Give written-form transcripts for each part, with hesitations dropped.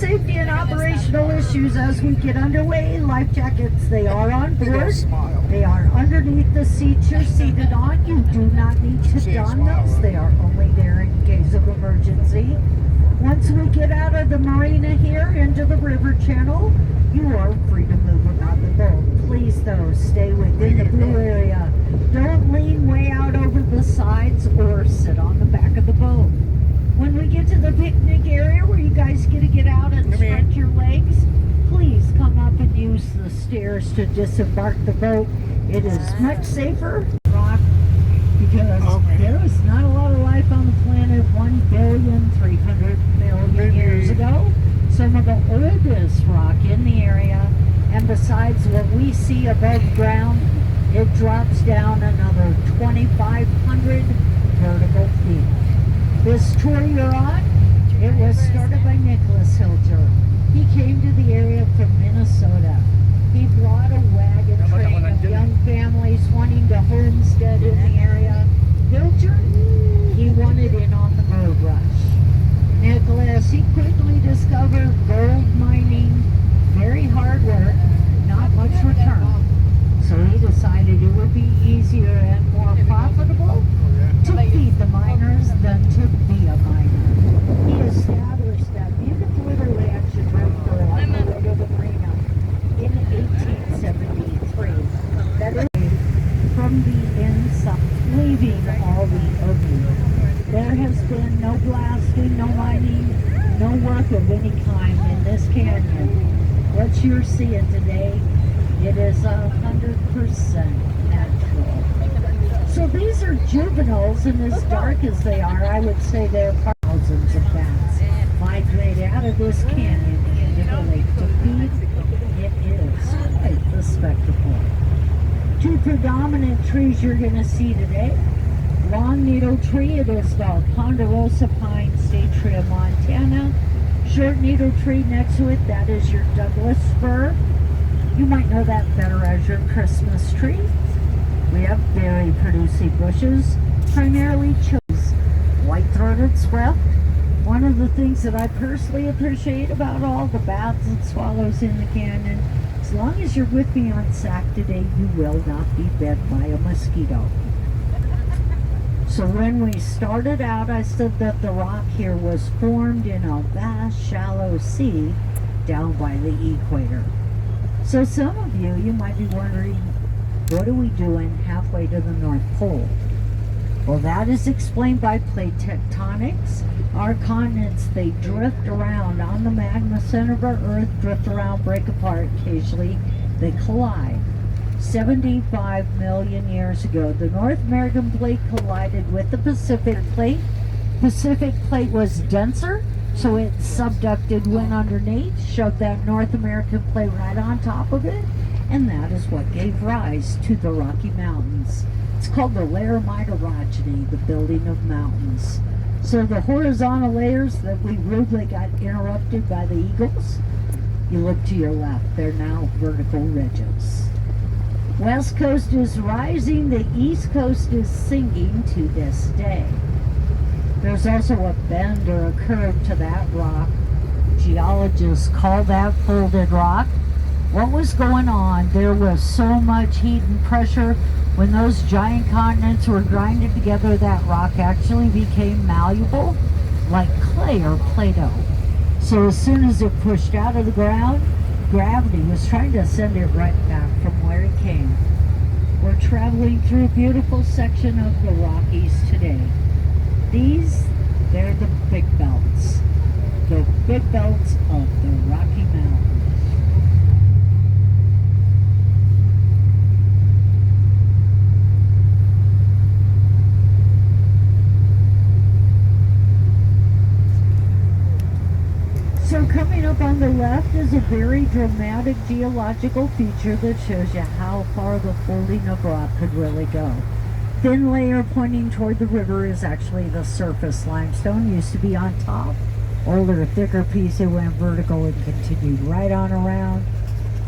safety and operational issues as we get underway. Life jackets, they are on board. They are underneath the seats you're seated on. You do not need to don those. They are only there in case of emergency. Once we get out of the marina here into the river channel, you are free to move about the boat. Please, though, stay within the blue area. Don't lean way out over the sides or sit on the back of the boat. When we get to the picnic area where you guys get to get out and stretch your legs, please come up and use the stairs to disembark the boat. It is much safer rock because there was not a lot of life on the planet 1,300,000,000 years ago. Some of the oldest rock in the area, and besides what we see above ground, it drops down another 2,500 vertical feet. This tour you're on, it was started by Nicholas Hilger. He came to the area from Minnesota. He brought a wagon train of young families wanting to homestead in the area. Hilger, he wanted in on the gold rush. Nicholas, he quickly discovered gold mining, very hard work, not much return. So he decided it would be easier and more profitable to feed the miners than to be a miner. He established that beautiful little ranch in Redford on the way to the marina in 1873. That is from the inside, leaving all the opening. There has been no blasting, no mining, no work of any kind in this canyon. What you're seeing today, it is 100% natural. So these are juveniles, and as dark as they are, I would say they're thousands of bats migrate out of this canyon into the lake to feed. It is quite the spectacle. Two predominant trees you're going to see today. Long needle tree, it is the Ponderosa Pine State Tree of Montana. Short needle tree next to it, that is your Douglas fir. You might know that better as your Christmas tree. We have berry producing bushes, primarily cherries, white-throated swift. One of the things that I personally appreciate about all the bats and swallows in the canyon, as long as you're with me on SAC today, you will not be bit by a mosquito. So when we started out, I said that the rock here was formed in a vast, shallow sea down by the equator. So some of you might be wondering, what are we doing halfway to the North Pole? Well, that is explained by plate tectonics. Our continents, they drift around on the magma center of our Earth, drift around, break apart occasionally, they collide. 75 million years ago, the North American plate collided with the Pacific plate. Pacific plate was denser, so it subducted, went underneath, shoved that North American plate right on top of it, and that is what gave rise to the Rocky Mountains. It's called the laramide orogeny, the building of mountains. So the horizontal layers that we rudely got interrupted by the eagles, you look to your left, they're now vertical ridges. West Coast is rising, the East Coast is sinking to this day. There's also a bend or a curve to that rock. Geologists call that folded rock. What was going on? There was so much heat and pressure. When those giant continents were grinded together, that rock actually became malleable, like clay or Play-Doh. So as soon as it pushed out of the ground, gravity was trying to send it right back from where it came. We're traveling through a beautiful section of the Rockies today. These, they're the big belts. The big belts of the Rocky Mountains. So coming up on the left is a very dramatic geological feature that shows you how far the folding of rock could really go. Thin layer pointing toward the river is actually the surface limestone, used to be on top. Older, thicker piece, it went vertical and continued right on around.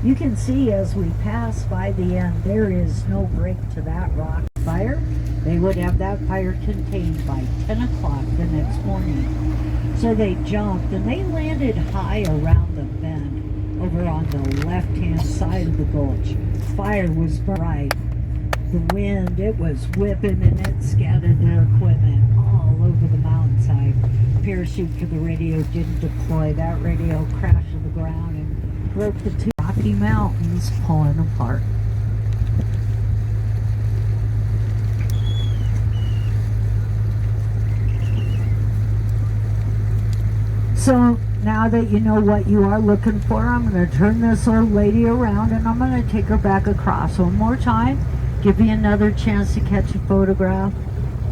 You can see as we pass by the end, there is no break to that rock fire. They would have that fire contained by 10 o'clock the next morning. So they jumped and they landed high around the bend over on the left-hand side of the gulch. Fire was bright. The wind, it was whipping and it scattered their equipment all over the mountainside. Parachute for the radio didn't deploy. That radio crashed to the ground and broke the two Rocky Mountains pulling apart. So now that you know what you are looking for, I'm going to turn this old lady around and I'm going to take her back across one more time. Give you another chance to catch a photograph.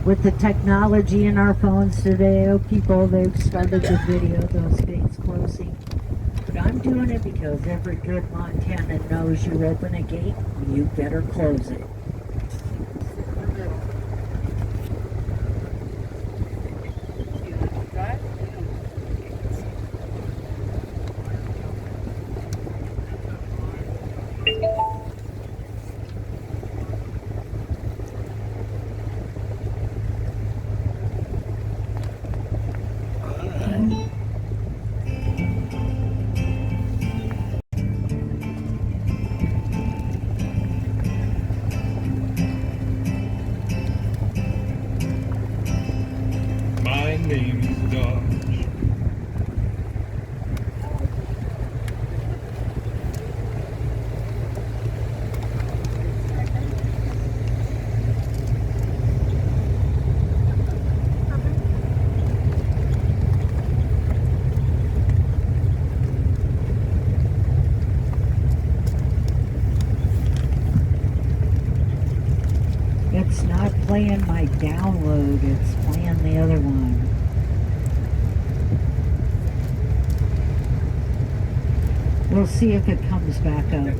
With the technology in our phones today, oh people, they've started to video those things closing. But I'm doing it because every good Montanan knows you open a gate, you better close it. My name's Dodge. It's not playing my download, it's playing the other one. We'll see if it comes back up.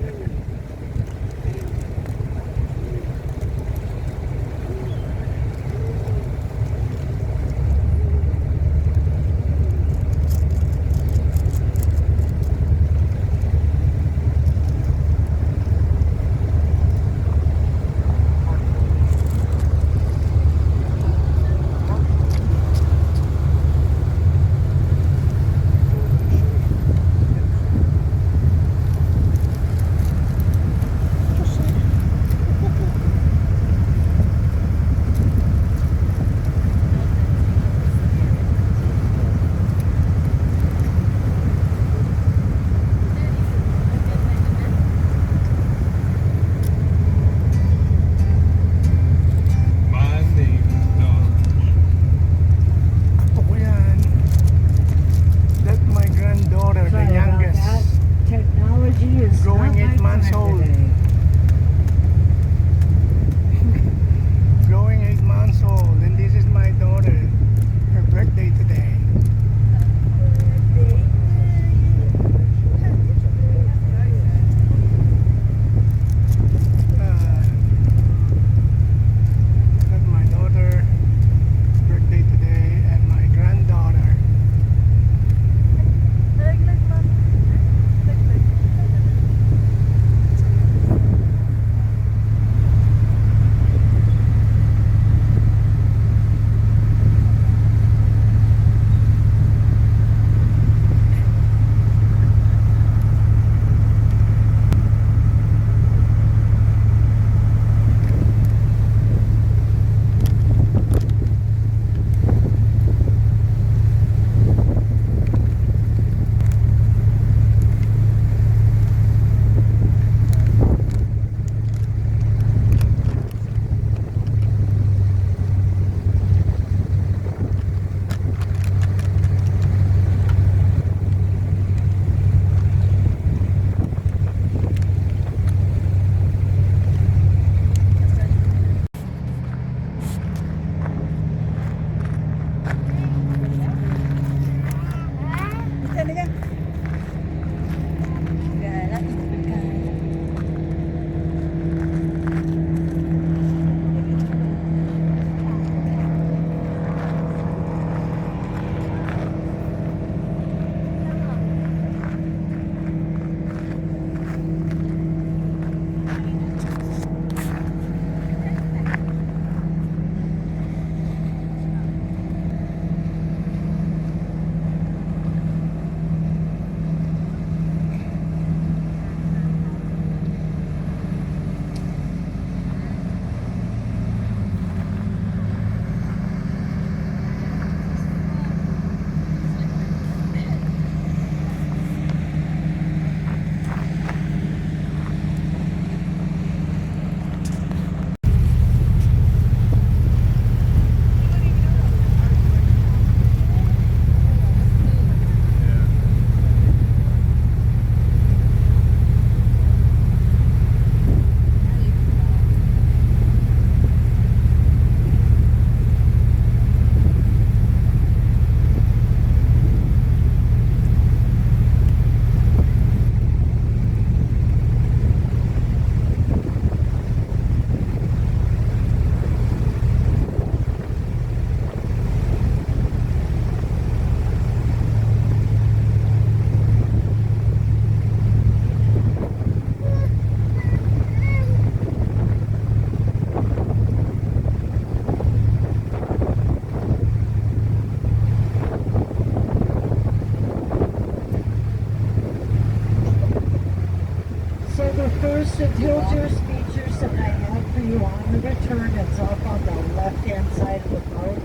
last of Hilger's features that I have for you on the return is up on the left-hand side of the boat,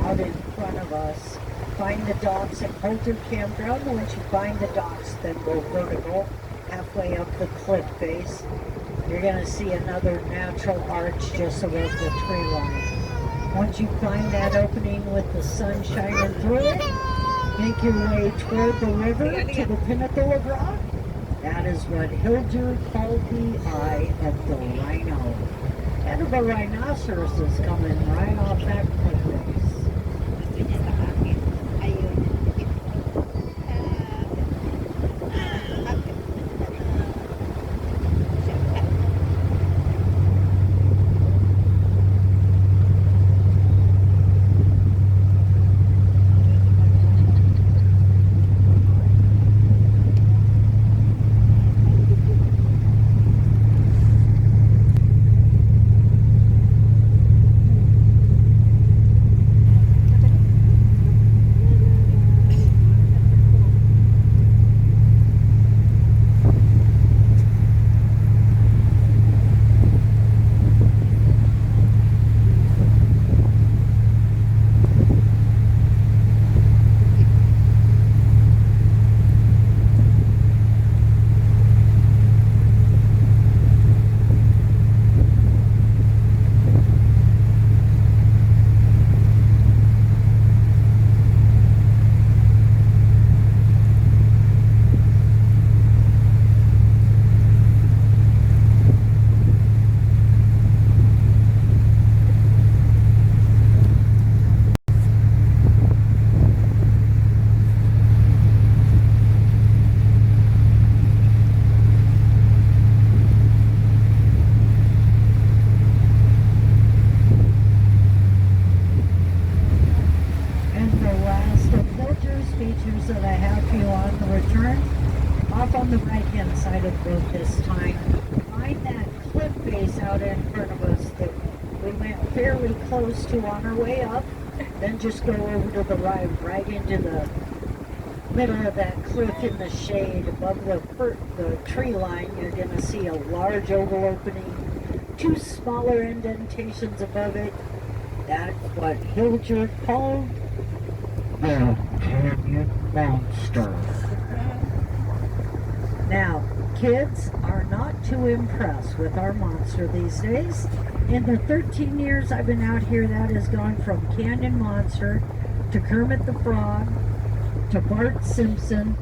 out in front of us. Find the docks at Coulter Campground. Once you find the docks, then go vertical, halfway up the cliff face. You're going to see another natural arch just above the tree line. Once you find that opening with the sun shining through it, make your way toward the river to the pinnacle of rock. That is what Hilger called the Eye of the Rhino. And of a rhinoceros is coming right off that cliff face. features that I have for you on the return. Off on the right-hand side of the boat this time. Find that cliff face out in front of us that we went fairly close to on our way up. Then just go over to the right into the middle of that cliff in the shade above the tree line. You're going to see a large oval opening, two smaller indentations above it. That's what Hilger called the Canyon Monster. Now, kids are not too impressed with our monster these days. In the 13 years I've been out here, that has gone from Canyon Monster to Kermit the Frog to Bart Simpson,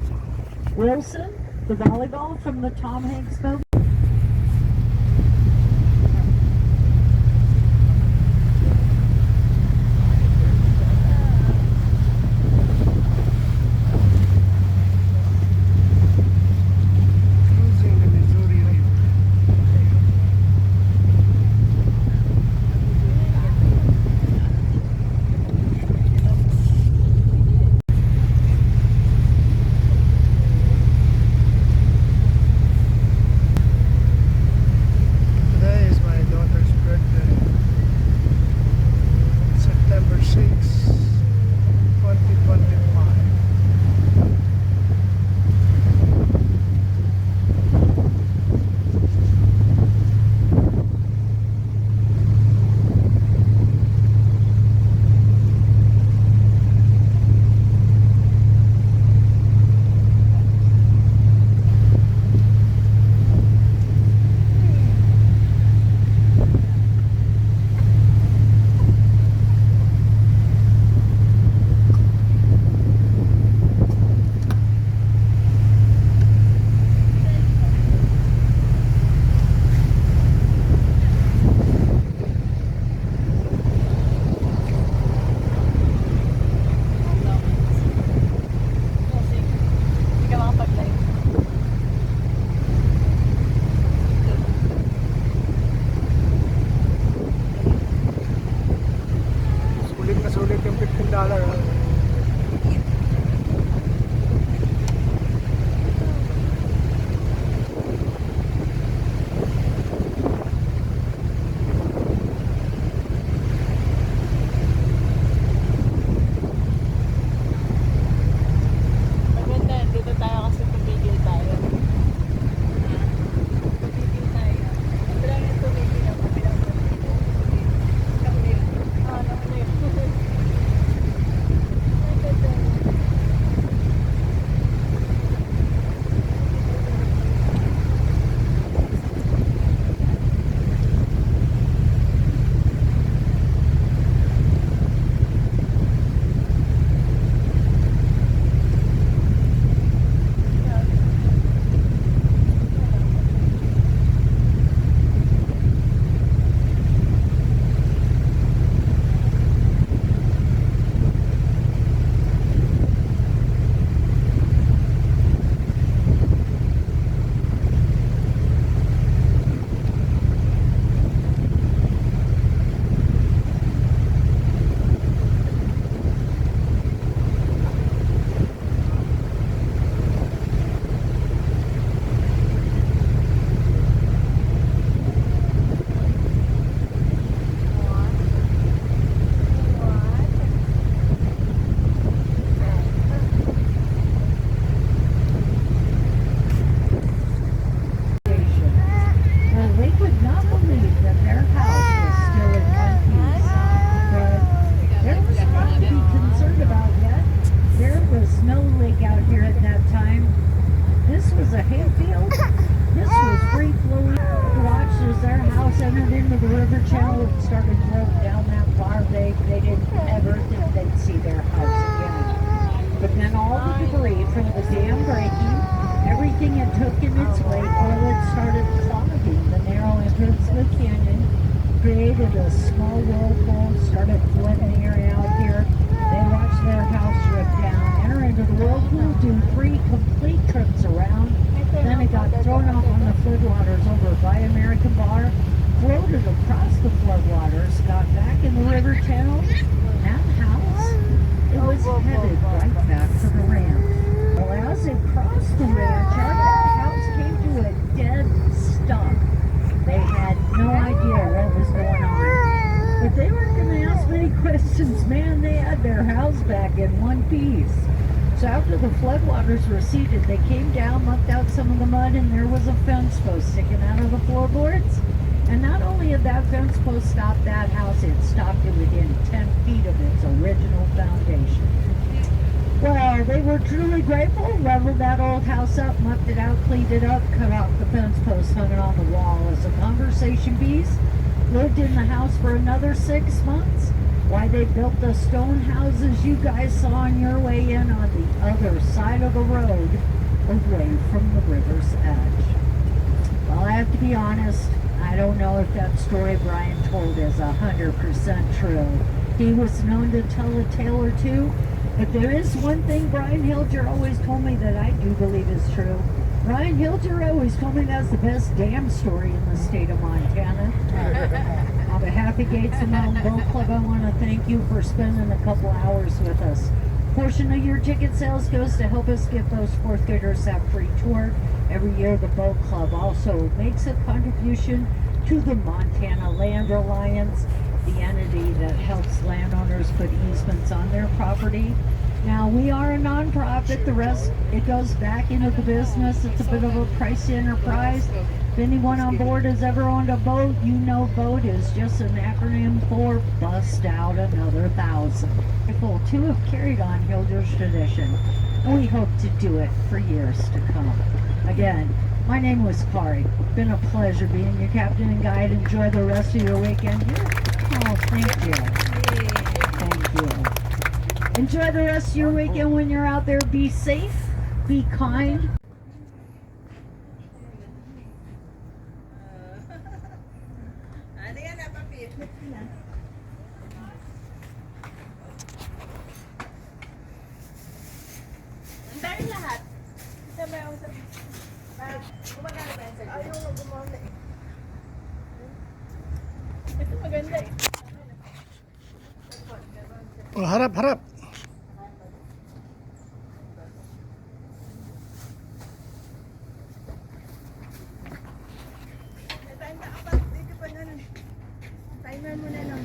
Wilson, the volleyball from the Tom Hanks movie. here at that time. This was a hayfield. This was free flowing. Watched as their house entered into the river channel and started floating down that far. They didn't ever think they'd see their house again. But then all the debris from the dam breaking, everything it took in its wake, well, it started clogging the narrow entrance of the canyon, created a small whirlpool, started flooding the area out here. They watched their house rip down, enter into the whirlpool, do 3 complete trips around. Then it got thrown off on the floodwaters over by American Bar, floated across the floodwaters, got back in the river channel. That house, it was headed right back to the ranch. Well, as it crossed the ranch, that house came to a dead stop. They had no idea what was going on. But they weren't going to ask many questions. Man, they had their house back in one piece. So after the floodwaters receded, they came down, mucked out some of the mud, and there was a fence post sticking out of the floorboards. And not only had that fence post stopped that house, it stopped it within 10 feet of its original foundation. Well, they were truly grateful, leveled that old house up, mucked it out, cleaned it up, cut off the fence post, hung it on the wall as a conversation piece, lived in the house for another 6 months. Why, they built the stone houses you guys saw on your way in on the other side of the road, away from the river's edge. Well, I have to be honest, I don't know if that story Brian told is 100% true. He was known to tell a tale or two, but there is one thing Brian Hilger always told me that I do believe is true. Brian Hilger always told me that's the best dam story in the state of Montana. On behalf of Gates and Mountain Boat Club, I want to thank you for spending a couple hours with us. A portion of your ticket sales goes to help us give those 4th graders that free tour. Every year, the Boat Club also makes a contribution to the Montana Land Alliance, the entity that helps landowners put easements on their property. Now, we are a nonprofit. The rest, it goes back into the business. It's a bit of a pricey enterprise. If anyone on board has ever owned a boat, you know boat is just an acronym for bust out another 1,000. People too have carried on Hilger's tradition, and we hope to do it for years to come. Again, my name was Kari. Been a pleasure being your captain and guide. Enjoy the rest of your weekend here. Oh, thank you. Thank you. Enjoy the rest of your weekend when you're out there. Be safe, be kind. Tayo lahat. Sabi ako sa... Gumagana ba yan sa'yo? Ayaw, gumagana eh. Ito maganda eh. Oh, harap, harap. Timer mo na lang.